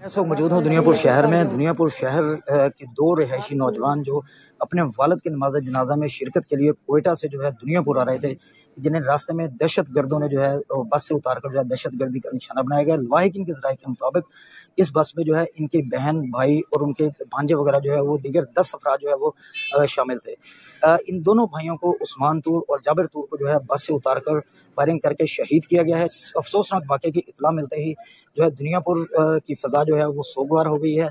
اس وقت موجود ہوں دنیا پور شہر میں۔ دنیا پور شہر کے دو رہائشی نوجوان جو اپنے والد کے نماز جنازہ میں شرکت کے لیے کوئٹہ سے جو ہے دنیا پور آ رہے تھے، جنہیں راستے میں دہشت گردوں نے جو ہے بس سے اتار کر جو ہے دہشت گردی کا نشانہ بنایا گیا۔ لواحقین کے ذرائع کے مطابق اس بس میں جو ہے ان کی بہن، بھائی اور ان کے بھانجے وغیرہ جو ہے وہ دیگر 10 افراد جو ہے وہ شامل تھے۔ ان دونوں بھائیوں کو عثمان طور اور جابر طور کو جو ہے بس سے اتار کر فائرنگ کر کے شہید کیا گیا ہے۔ افسوسناک واقعے کی اطلاع ملتے ہی جو ہے دنیا پور کی فضا جو ہے وہ سوگوار ہو گئی ہے،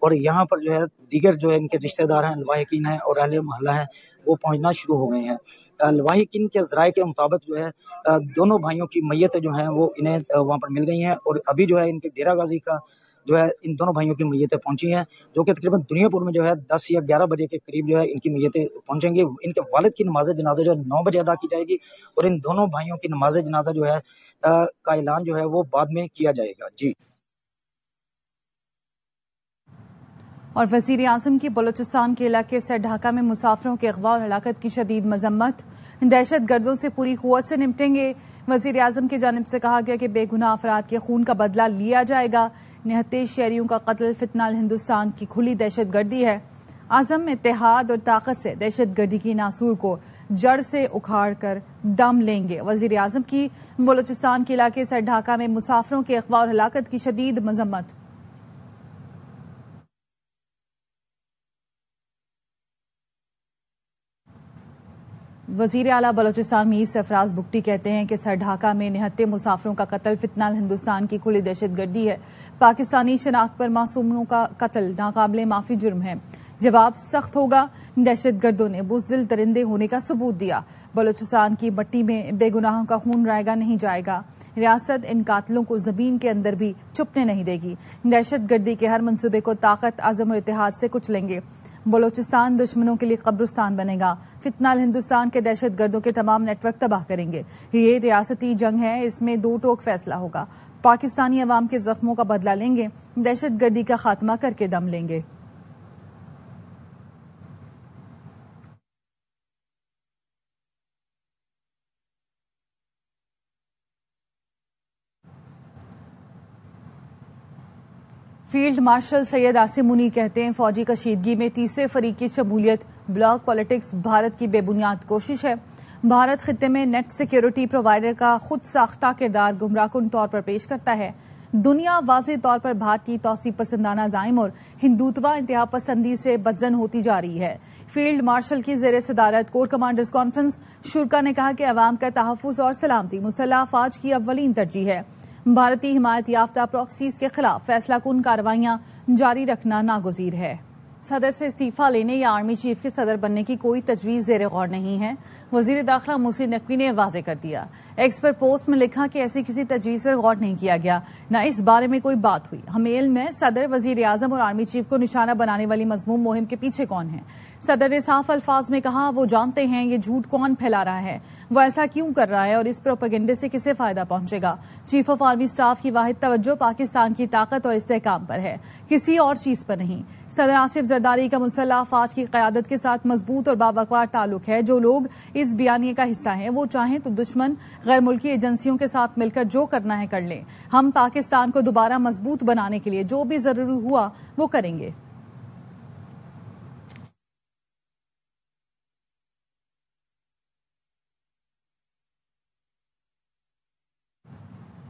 اور یہاں پر جو ہے دیگر جو ہے ان کے رشتہ دار ہیں، لواحقین ہیں اور اہل محلہ ہیں، وہ پہنچنا شروع ہو گئے ہیں۔ لواحقین کے ذرائع کے مطابق جو ہے دونوں بھائیوں کی میتیں جو ہیں وہ انہیں وہاں پر مل گئی ہیں، اور ابھی جو ہے ان کے ڈیرہ غازی کا جو ہے ان دونوں بھائیوں کی میتیں پہنچی ہیں، جو کہ تقریباً دنیا پور میں جو ہے 10 یا 11 بجے کے قریب جو ہے ان کی میتیں پہنچیں گی۔ ان کے والد کی نماز جنازہ جو ہے 9 بجے ادا کی جائے گی، اور ان دونوں بھائیوں کی نماز جنازہ جو ہے کا اعلان جو ہے وہ بعد میں کیا جائے گا۔ جی۔ اور وزیر اعظم کی بلوچستان کے علاقے سے ڈھاکہ میں مسافروں کے اغوا اور ہلاکت کی شدید مذمت۔ دہشت گردوں سے پوری قوت سے نمٹیں گے۔ وزیر اعظم کی جانب سے کہا گیا کہ بے گناہ افراد کے خون کا بدلہ لیا جائے گا۔ 29 شہریوں کا قتل فتنہ ہندوستان کی کھلی دہشت گردی ہے۔ عزم، اتحاد اور طاقت سے دہشت گردی کی ناسور کو جڑ سے اکھاڑ کر دم لیں گے۔ وزیر اعظم کی بلوچستان کے علاقے سے ڈھاکہ میں مسافروں کے اغوا اور ہلاکت کی شدید مذمت۔ وزیر اعلیٰ بلوچستان میر سرفراز بگٹی کہتے ہیں کہ سر ڈھاکہ میں 29 مسافروں کا قتل فتنہ ہندوستان کی کھلی دہشت گردی ہے۔ پاکستانی شناخت پر معصوموں کا قتل ناقابل معافی جرم ہے۔ جواب سخت ہوگا۔ دہشت گردوں نے بزدل درندے ہونے کا ثبوت دیا۔ بلوچستان کی مٹی میں بے گناہوں کا خون رائگا نہیں جائے گا۔ ریاست ان قاتلوں کو زمین کے اندر بھی چھپنے نہیں دے گی۔ دہشت گردی کے ہر منصوبے کو طاقت، عزم اور اتحاد سے کچلیں گے۔ بلوچستان دشمنوں کے لیے قبرستان بنے گا۔ فتنہ ہندوستان کے دہشت گردوں کے تمام نیٹ ورک تباہ کریں گے۔ یہ ریاستی جنگ ہے، اس میں دو ٹوک فیصلہ ہوگا۔ پاکستانی عوام کے زخموں کا بدلہ لیں گے، دہشت گردی کا خاتمہ کر کے دم لیں گے۔ فیلڈ مارشل سید عاصم منیر کہتے ہیں فوجی کشیدگی میں تیسرے فریق کی شمولیت بلاک پالیٹکس بھارت کی بے بنیاد کوشش ہے۔ بھارت خطے میں نیٹ سیکیورٹی پرووائڈر کا خود ساختہ کردار گمراہ کن طور پر پیش کرتا ہے۔ دنیا واضح طور پر بھارت کی توسیع پسندانہ عزائم اور ہندوتوا انتہا پسندی سے بدزن ہوتی جا رہی ہے۔ فیلڈ مارشل کی زیر صدارت کور کمانڈرز کانفرنس شرکا نے کہا کہ عوام کا تحفظ اور سلامتی مسلح افواج کی اولین ترجیح ہے۔ بھارتی حمایت یافتہ پراکسیز کے خلاف فیصلہ کن کارروائیاں جاری رکھنا ناگزیر ہے۔ صدر سے استعفیٰ لینے یا آرمی چیف کے صدر بننے کی کوئی تجویز زیر غور نہیں ہے، وزیر داخلہ محسن نقوی نے واضح کر دیا۔ ایکس پر پوسٹ میں لکھا کہ ایسی کسی تجویز پر غور نہیں کیا گیا، نہ اس بارے میں کوئی بات ہوئی۔ ہمیں علم ہے صدر، وزیر اعظم اور آرمی چیف کو نشانہ بنانے والی مذموم مہم کے پیچھے کون ہے۔ صدر نے صاف الفاظ میں کہا وہ جانتے ہیں یہ جھوٹ کون پھیلا رہا ہے، وہ ایسا کیوں کر رہا ہے اور اس پروپیگنڈے سے کسے فائدہ پہنچے گا۔ چیف آف آرمی سٹاف کی واحد توجہ پاکستان کی طاقت اور استحکام پر ہے، کسی اور چیز پر نہیں۔ صدر آصف زرداری کا مسلح افواج کی قیادت کے ساتھ مضبوط اور باوقار تعلق ہے۔ جو لوگ اس بیانیے کا حصہ ہیں وہ چاہیں تو دشمن غیر ملکی ایجنسیوں کے ساتھ مل کر جو کرنا ہے کر لیں۔ ہم پاکستان کو دوبارہ مضبوط بنانے کے لیے جو بھی ضروری ہوا وہ کریں گے۔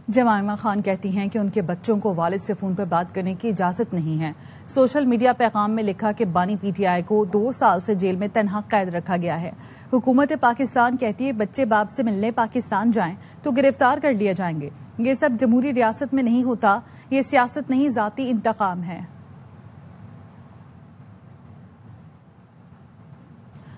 جمائمہ خان کہتی ہیں کہ ان کے بچوں کو والد سے فون پر بات کرنے کی اجازت نہیں ہے۔ سوشل میڈیا پیغام میں لکھا کہ بانی پی ٹی آئی کو 2 سال سے جیل میں تنہا قید رکھا گیا ہے۔ حکومت پاکستان کہتی ہے بچے باپ سے ملنے پاکستان جائیں تو گرفتار کر لیے جائیں گے۔ یہ سب جمہوری ریاست میں نہیں ہوتا، یہ سیاست نہیں ذاتی انتقام ہے۔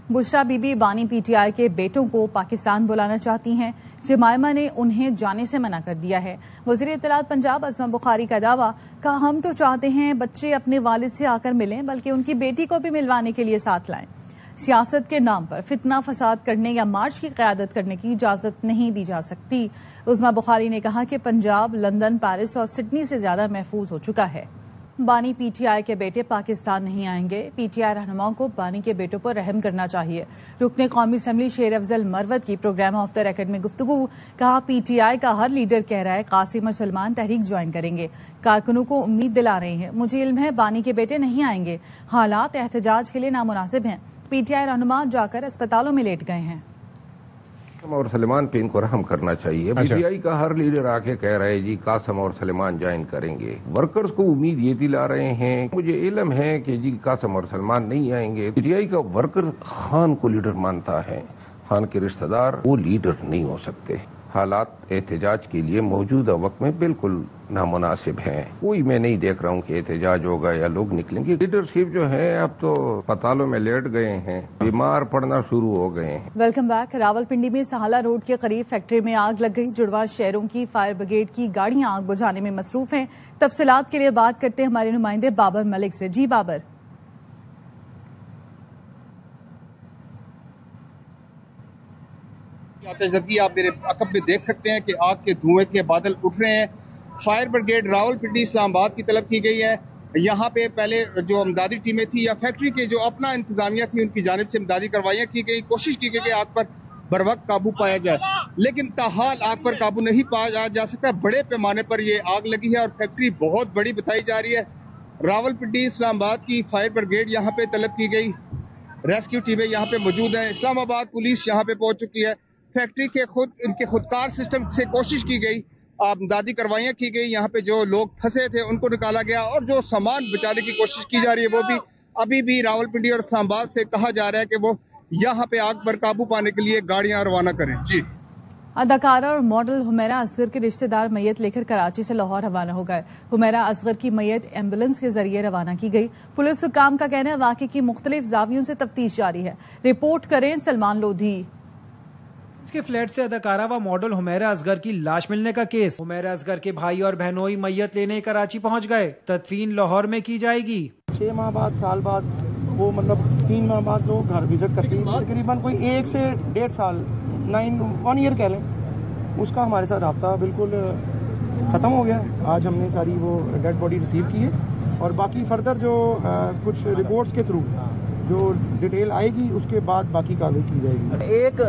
بشرا بی بی بانی پی ٹی آئی کے بیٹوں کو پاکستان بلانا چاہتی ہیں، جمائمہ نے انہیں جانے سے منع کر دیا ہے۔ وزیر اطلاعات پنجاب عظمہ بخاری کا دعویٰ، کہا ہم تو چاہتے ہیں بچے اپنے والد سے آ کر ملیں بلکہ ان کی بیٹی کو بھی ملوانے کے لیے ساتھ لائیں۔ سیاست کے نام پر فتنہ فساد کرنے یا مارچ کی قیادت کرنے کی اجازت نہیں دی جا سکتی۔ عظمہ بخاری نے کہا کہ پنجاب لندن، پیرس اور سڈنی سے زیادہ محفوظ ہو چکا ہے۔ بانی پی ٹی آئی کے بیٹے پاکستان نہیں آئیں گے، پی ٹی آئی رہنماؤں کو بانی کے بیٹوں پر رحم کرنا چاہیے۔ رکن قومی اسمبلی شیر افضل مروت کی پروگرام آف دا ریکارڈ میں گفتگو، کہا پی ٹی آئی کا ہر لیڈر کہہ رہا ہے قاسم اور سلمان تحریک جوائن کریں گے، کارکنوں کو امید دلا رہے ہیں، مجھے علم ہے بانی کے بیٹے نہیں آئیں گے، حالات احتجاج کے لیے نامناسب ہیں، پی ٹی آئی رہنما جا کر اسپتالوں میں لیٹ گئے ہیں۔ اور سلمان پہ ان کو رحم کرنا چاہیے۔ پی ٹی آئی کا ہر لیڈر آ کے کہہ رہے جی قاسم اور سلمان جوائن کریں گے، ورکرز کو امید یہ دلا رہے ہیں، مجھے علم ہے کہ جی قاسم اور سلمان نہیں آئیں گے۔ پی ٹی آئی کا ورکر خان کو لیڈر مانتا ہے، خان کے رشتہ دار وہ لیڈر نہیں ہو سکتے۔ حالات احتجاج کے لیے موجودہ وقت میں بالکل نامناسب ہیں، کوئی میں نہیں دیکھ رہا ہوں کہ احتجاج ہوگا یا لوگ نکلیں گے۔ لیڈرشپ جو ہے اب تو اسپتالوں میں لیٹ گئے ہیں، بیمار پڑنا شروع ہو گئے ہیں۔ Welcome back. راولپنڈی میں سہالہ روڈ کے قریب فیکٹری میں آگ لگ گئی، جڑواں شہروں کی فائر بریگیڈ کی گاڑیاں آگ بجھانے میں مصروف ہیں۔ تفصیلات کے لیے بات کرتے ہیں ہمارے نمائندے بابر ملک سے۔ جی بابر۔ آتش زدگی آپ میرے عقب میں دیکھ سکتے ہیں کہ آگ کے دھوئیں کے بادل اٹھ رہے ہیں۔ فائر بریگیڈ راولپنڈی اسلام آباد کی طلب کی گئی ہے۔ یہاں پہ پہلے جو امدادی ٹیمیں تھیں یا فیکٹری کے جو اپنا انتظامیہ تھی ان کی جانب سے امدادی کاروائیاں کی گئی، کوشش کی گئی کہ آگ پر بروقت قابو پایا جائے، لیکن تاحال آگ پر قابو نہیں پایا جا سکتا۔ بڑے پیمانے پر یہ آگ لگی ہے اور فیکٹری بہت بڑی بتائی جا رہی ہے۔ راولپنڈی اسلام آباد کی فائر بریگیڈ یہاں پہ طلب کی گئی، ریسکیو ٹیمیں یہاں پہ موجود ہیں، اسلام آباد پولیس یہاں پہ پہنچ چکی ہے۔ فیکٹری کے ان کے خودکار سسٹم سے کوشش کی گئی، امدادی کاروائیاں کی گئی، یہاں پہ جو لوگ پھنسے تھے ان کو نکالا گیا اور جو سامان بچانے کی کوشش کی جا رہی ہے وہ بھی ابھی بھی راولپنڈی اور اسلام آباد سے کہا جا رہا ہے کہ وہ یہاں پہ آگ پر قابو پانے کے لیے گاڑیاں روانہ کریں۔ جی۔ اداکارہ اور ماڈل حمیرہ اصغر کے رشتہ دار میت لے کر کراچی سے لاہور روانہ ہو گئے۔ حمیرہ اصغر کی میت ایمبولینس کے ذریعے روانہ کی گئی۔ پولیس حکام کا کہنا ہے واقعے کی مختلف زاویوں سے تفتیش جاری ہے۔ رپورٹ کریں سلمان لودھی۔ کے فلیٹ سے اداکارہ و ماڈل حمیرہ اصغر کی لاش ملنے کا کیس، حمیرہ اصغر کے بھائی اور بہنوئی میت لینے کراچی پہنچ گئے، تدفین لاہور میں کی جائے گی۔ 6 ماہ بعد، سال بعد، وہ مطلب 3 ماہ بعد لوگ گھر وزٹ کرتے ہیں، تقریباً کوئی 1 سے 1.5 سال 1 ایئر کہہ لیں، اس کا ہمارے ساتھ رابطہ بالکل ختم ہو گیا۔ آج ہم نے ساری وہ ڈیڈ باڈی ریسیو کی ہے اور باقی فردر جو کچھ رپورٹس کے تھرو جو ڈیٹیل آئے گی اس کے بعد باقی کارروائی کی جائے گی۔ ایک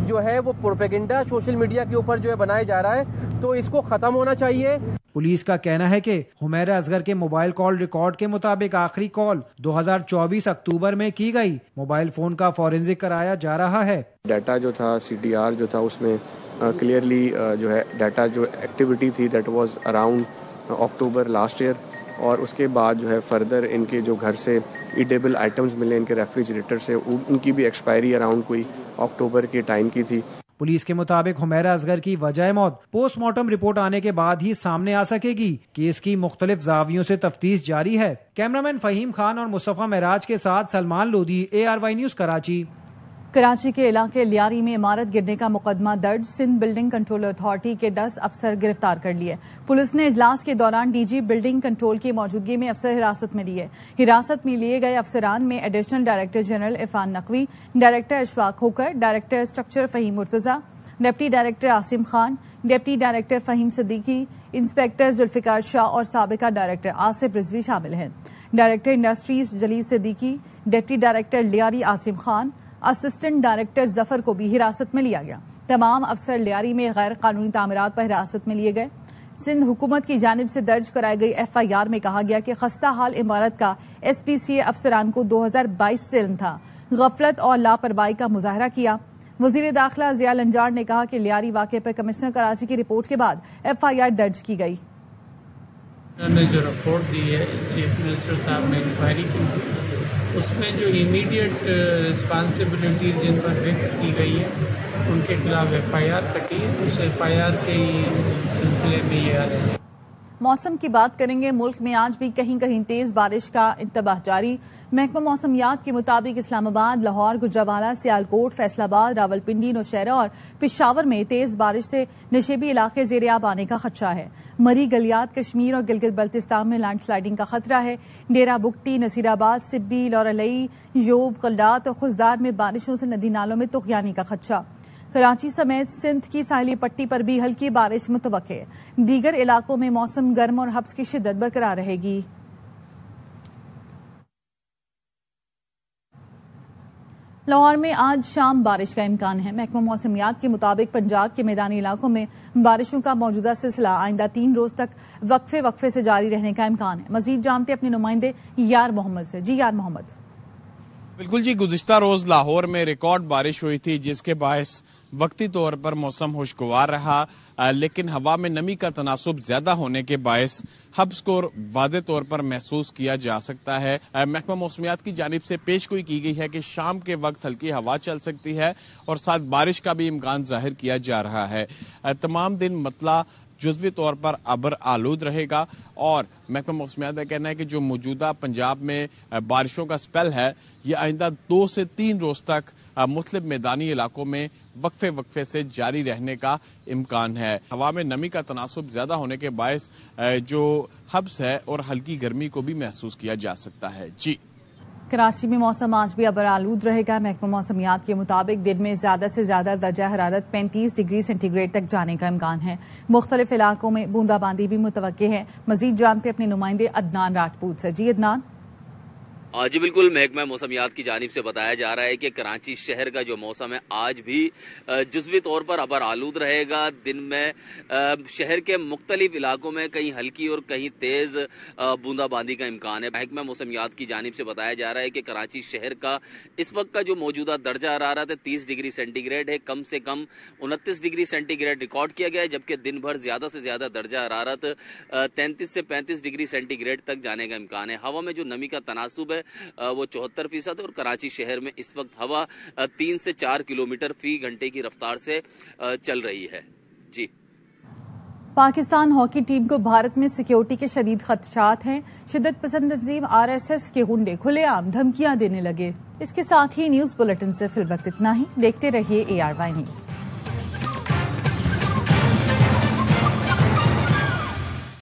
جو ہے وہ پروپیگنڈا سوشل میڈیا کے اوپر جو ہے بنایا جا رہا ہے تو اس کو ختم ہونا چاہیے۔ پولیس کا کہنا ہے کہ حمیرہ اصغر کے موبائل کال ریکارڈ کے مطابق آخری کال 2024 اکتوبر میں کی گئی، موبائل فون کا فورینزک کرایا جا رہا ہے۔ ڈیٹا جو تھا سی ٹی آر جو تھا اس میں کلیئرلی جو ہے ڈیٹا جو ایکٹیویٹی تھی that was around October last year, اور اس کے بعد جو ہے فردر ان کے جو گھر سے ایٹیبل آئٹمز ملے ان کے ریفریجریٹر سے، ان کی بھی ایکسپائری اراؤنڈ کوئی اکتوبر کے ٹائم کی تھی۔ پولیس کے مطابق حمیرہ اصغر کی وجہ موت پوسٹ مارٹم رپورٹ آنے کے بعد ہی سامنے آ سکے گی۔ کیس کی مختلف زاویوں سے تفتیش جاری ہے۔ کیمرامین فہیم خان اور مصطفیٰ معراج کے ساتھ سلمان لودھی، ARY نیوز کراچی۔ کراچی کے علاقے لیاری میں عمارت گرنے کا مقدمہ درج، سندھ بلڈنگ کنٹرول اتھارٹی کے 10 افسر گرفتار کر لیے۔ پولیس نے اجلاس کے دوران ڈی جی بلڈنگ کنٹرول کی موجودگی میں افسر حراست میں لیے۔ حراست میں لیے گئے افسران میں additional director general Irfan Naqvi, director Ashfaq Khokhar, director structure Fahim Murtaza, deputy director Asim Khan, deputy director Fahim Siddiqui, inspector Zulfiqar Shah اور سابقہ ڈائریکٹر آصف رضوی شامل ہیں۔ Director industries Jalil Siddiqui, deputy director Lyari Asim Khan, assistant director Zafar کو بھی حراست میں لیا گیا۔ تمام افسر لیاری میں غیر قانونی تعمیرات پر حراست میں لیے گئے۔ سندھ حکومت کی جانب سے درج کرائی گئی FIR میں کہا گیا کہ خستہ حال عمارت کا SPCA افسران کو 2022 سے علم تھا، غفلت اور لاپرواہی کا مظاہرہ کیا۔ وزیر داخلہ ضیاء الانجار نے کہا کہ لیاری واقعے پر کمشنر کراچی کی رپورٹ کے بعد FIR درج کی گئی۔ انہوں نے جو رپورٹ دی ہے چیف منسٹر صاحب نے انکوائری کی، اس میں جو امیڈیٹ رسپانسبلٹیز جن پر فکس کی گئی ہے ان کے خلاف FIR کٹی ہے، اس FIR کے سلسلے میں یہ آ رہے ہیں۔ موسم کی بات کریں گے۔ ملک میں آج بھی کہیں کہیں تیز بارش کا انتباہ جاری۔ محکمہ موسمیات کے مطابق اسلام آباد، لاہور، گجرانوالہ، سیالکوٹ، فیصل آباد، راولپنڈی، نوشہرہ اور پشاور میں تیز بارش سے نشیبی علاقے زیر آب آنے کا خدشہ ہے۔ مری، گلیات، کشمیر اور گلگت بلتستان میں لینڈ سلائیڈنگ کا خطرہ ہے۔ ڈیرہ بگٹی، نصیر آباد، سبی، لورالئی، یوب، قلات اور خزدار میں بارشوں سے ندی نالوں میں طغیانی کا خدشہ۔ کراچی سمیت سندھ کی ساحلی پٹی پر بھی ہلکی بارش متوقع ہے۔ دیگر علاقوں میں موسم گرم اور حبس کی شدت برقرار رہے گی۔ لاہور میں آج شام بارش کا امکان ہے۔ محکمہ موسمیات کے مطابق پنجاب کے میدانی علاقوں میں بارشوں کا موجودہ سلسلہ آئندہ 3 روز تک وقفے سے جاری رہنے کا امکان ہے۔ مزید جانتے اپنے نمائندے یار محمد سے۔ جی یار محمد۔ بالکل جی، گزشتہ روز لاہور میں ریکارڈ بارش ہوئی تھی جس کے باعث وقتی طور پر موسم خوشگوار رہا، لیکن ہوا میں نمی کا تناسب زیادہ ہونے کے باعث ہبس کو واضح طور پر محسوس کیا جا سکتا ہے۔ محکمہ موسمیات کی جانب سے پیشگوئی کی گئی ہے کہ شام کے وقت ہلکی ہوا چل سکتی ہے اور ساتھ بارش کا بھی امکان ظاہر کیا جا رہا ہے۔ تمام دن مطلع جزوی طور پر ابر آلود رہے گا اور محکمہ موسمیات کا کہنا ہے کہ جو موجودہ پنجاب میں بارشوں کا سپیل ہے یہ آئندہ 2 سے 3 روز تک مختلف میدانی علاقوں میں وقفے سے جاری رہنے کا امکان ہے۔ ہوا میں نمی کا تناسب زیادہ ہونے کے باعث جو ہبس ہے اور ہلکی گرمی کو بھی محسوس کیا جا سکتا ہے۔ جی، کراچی میں موسم آج بھی ابر آلود رہے گا۔ محکمہ موسمیات کے مطابق دن میں زیادہ سے زیادہ درجہ حرارت 35 ڈگری سینٹی گریڈ تک جانے کا امکان ہے۔ مختلف علاقوں میں بوندا باندی بھی متوقع ہے۔ مزید جانتے اپنے نمائندے عدنان راجپوت سے۔ جی عدنان۔ جی بالکل، محکمہ موسمیات کی جانب سے بتایا جا رہا ہے کہ کراچی شہر کا جو موسم ہے آج بھی جزوی طور پر ابر آلود رہے گا۔ دن میں شہر کے مختلف علاقوں میں کہیں ہلکی اور کہیں تیز بوندا باندی کا امکان ہے۔ محکمہ موسمیات کی جانب سے بتایا جا رہا ہے کہ کراچی شہر کا اس وقت کا جو موجودہ درجہ حرارت ہے 30 ڈگری سینٹی گریڈ ہے، کم سے کم 29 ڈگری سینٹی گریڈ ریکارڈ کیا گیا ہے، جبکہ دن بھر زیادہ سے زیادہ درجہ حرارت 33 سے 35 ڈگری سینٹی گریڈ تک جانے کا امکان ہے۔ ہوا میں جو نمی کا تناسب ہے وہ 74% ہے اور کراچی شہر میں اس وقت ہوا 3 سے 4 کلومیٹر فی گھنٹے کی رفتار سے چل رہی ہے۔ جی، پاکستان ہاکی ٹیم کو بھارت میں سیکیورٹی کے شدید خدشات ہیں۔ شدت پسند تنظیم RSS کے گنڈے کھلے عام دھمکیاں دینے لگے۔ اس کے ساتھ ہی نیوز بلیٹن سے فی الوقت اتنا ہی۔ دیکھتے رہیے ARY نیوز۔